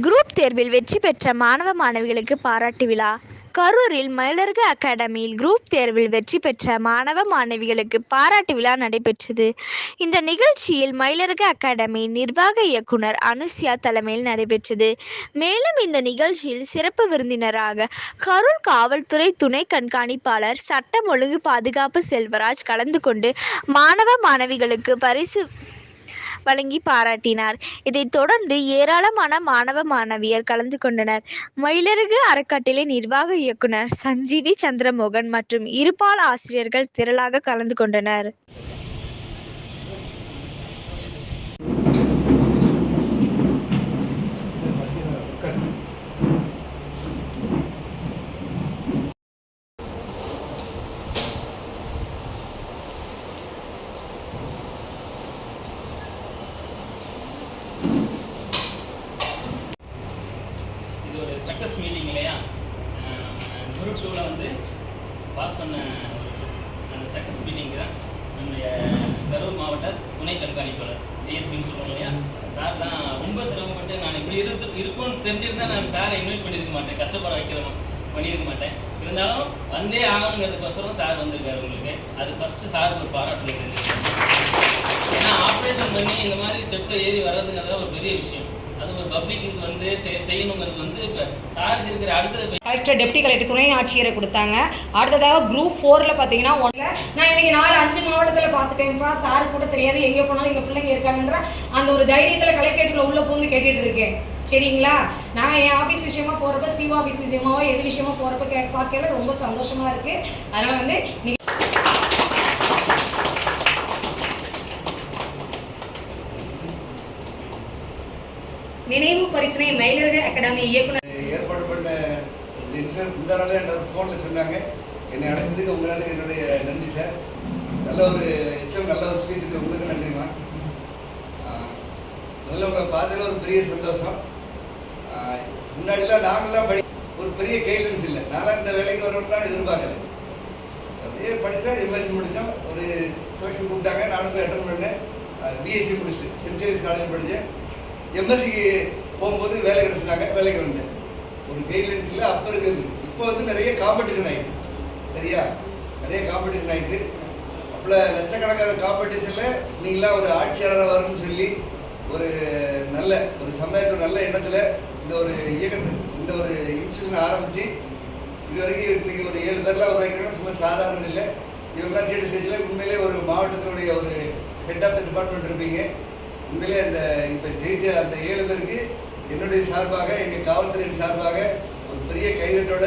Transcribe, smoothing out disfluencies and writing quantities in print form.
Group தேர்வில் வெற்றி பெற்ற மாணவ மாணவிகளுக்கு பாராட்டு விழா. கரூரில் மயிலருகு அகாடமியில் குரூப் தேர்வில் வெற்றி பெற்ற மாணவ மாணவிகளுக்கு பாராட்டு விழா நடைபெற்றது. இந்த நிகழ்ச்சியில் மயிலருகு அகாடமி நிர்வாக இயக்குனர் அனுஷ்யா தலைமையில் நடைபெற்றது. மேலும் இந்த நிகழ்ச்சியில் சிறப்பு விருந்தினராக கரூர் காவல்துறை துணை கண்காணிப்பாளர் சட்டம் ஒழுங்கு பாதுகாப்பு செல்வராஜ் கலந்து கொண்டு மாணவ மாணவிகளுக்கு பரிசு வழங்கி பாராட்டினார். இதைத் தொடர்ந்து ஏராளமான மாணவ மாணவியர் கலந்து கொண்டனர். மயிலருகு அறக்கட்டளை நிர்வாக இயக்குனர் சஞ்சீவி சந்திரமோகன் மற்றும் இருபால் ஆசிரியர்கள் திரளாக கலந்து கொண்டனர். இது ஒரு சக்ஸஸ் மீட்டிங் இல்லையா? குரூப் 2ல் வந்து பாஸ் பண்ண அந்த சக்ஸஸ் மீட்டிங்கு தான் நம்முடைய கரூர் மாவட்ட துணை கண்காணிப்பாளர் டிஎஸ்பின்னு சொல்லுவோம் இல்லையா, சார் தான் ரொம்ப சிரமப்பட்டு நான் இப்படி இருக்கும்னு தெரிஞ்சிருந்தால் நான் சாரை இன்வைட் பண்ணியிருக்க மாட்டேன், கஷ்டப்பட பண்ணியிருக்க மாட்டேன். இருந்தாலும் வந்தே ஆகணுங்கிறதுக்கோசரம் சார் வந்திருக்காரு. உங்களுக்கு அது ஃபஸ்ட்டு சாருக்கு ஒரு பாராட்டு. ஏன்னா ஆப்ரேஷன் பண்ணி இந்த மாதிரி ஸ்டெப்பில் ஏறி வர்றதுங்கிறத ஒரு பெரிய விஷயம். அது ஒரு பப்ளிக்கு வந்து செய்யணுங்கிறது வந்து இப்போ சார் இருக்கிற அடுத்தது கலெக்டர் டெப்டி கலெக்டர் துணை ஆட்சியரை கொடுத்தாங்க. அடுத்ததாக குரூப் 4ல் பார்த்தீங்கன்னா நான் இன்னைக்கு 4-5 மாவட்டத்தில் பார்த்துட்டேன்ப்பா, சார் கூட தெரியாது, எங்கே போனாலும் எங்கள் பிள்ளைங்க இருக்காங்கன்ற அந்த ஒரு தைரியத்தில் கலெக்டரேட்டுக்குள்ள உள்ளே பூந்து கேட்டுட்டு இருக்கேன். சரிங்களா, நான் என் ஆஃபீஸ் விஷயமா போகிறப்ப, சிஓ ஆஃபீஸ் விஷயமாவோ எது விஷயமா போகிறப்ப பார்க்கல ரொம்ப சந்தோஷமாக இருக்குது. அதனால் வந்து நினைவு பரிசனை மயிலருகு அகாடமி இயக்குனர் ஏற்பாடு பண்ண இந்த நாளே என்ற ஃபோனில் சொன்னாங்க. என்னை அழைத்ததுக்கு உங்களுக்கு என்னுடைய நன்றி சார். நல்ல ஒரு நல்ல ஒரு ஸ்பீச், உங்களுக்கு நன்றிமா. முதல்ல உங்களை பார்த்ததில் ஒரு பெரிய சந்தோஷம். முன்னாடிலாம் நாங்களாம் ஒரு பெரிய கைட்லைன்ஸ் இல்லை. நான்லாம் இந்த வேலைக்கு வரணும்னா எதிர்பார்க்கல. அப்படியே படித்தா எம்எஸ்சி முடித்தோம், ஒரு செலக்ஷன் கூப்பிட்டாங்க, நானும் போய் அட்டன் பண்ணேன். பிஎஸ்சி முடிச்சுட்டு சென்ட் ஜேவியர்ஸ் காலேஜ் படித்தேன். எம்எஸ்சிக்கு போகும்போது வேலை கிடச்சிட்டாங்க, வேலைக்கு வந்தேன். ஒரு கைட்லைன்ஸ் இல்லை அப்போ இருக்குது. இப்போ வந்து நிறைய காம்படிஷன் ஆகிட்டு, சரியா, நிறைய காம்படிஷன் ஆகிட்டு. அப்போ லட்சக்கணக்கான காம்படிஷனில் நீங்களாம் ஒரு ஆட்சியாளராக வரணும்னு சொல்லி ஒரு நல்ல ஒரு சமுதாயத்தோட நல்ல எண்ணத்தில் இந்த ஒரு இயக்கத்தை இந்த ஒரு இன்ஸ்டியூஷன் ஆரம்பித்து இது வரைக்கும் இன்றைக்கி ஒரு 7 பேர்லாம் உருவாக்கினா சும்மா சாதாரணது இல்லை. இவங்கெல்லாம் கேட்ட ஸ்டேஜில் உண்மையிலே ஒரு மாவட்டத்தினுடைய ஒரு ஹெட் ஆஃப் த டிபார்ட்மெண்ட் இருப்பீங்க. உண்மையிலே அந்த இப்போ ஜெயிச்ச அந்த 7 பேருக்கு என்னுடைய சார்பாக, எங்கள் காவல்துறையின் சார்பாக ஒரு பெரிய கைதட்டோட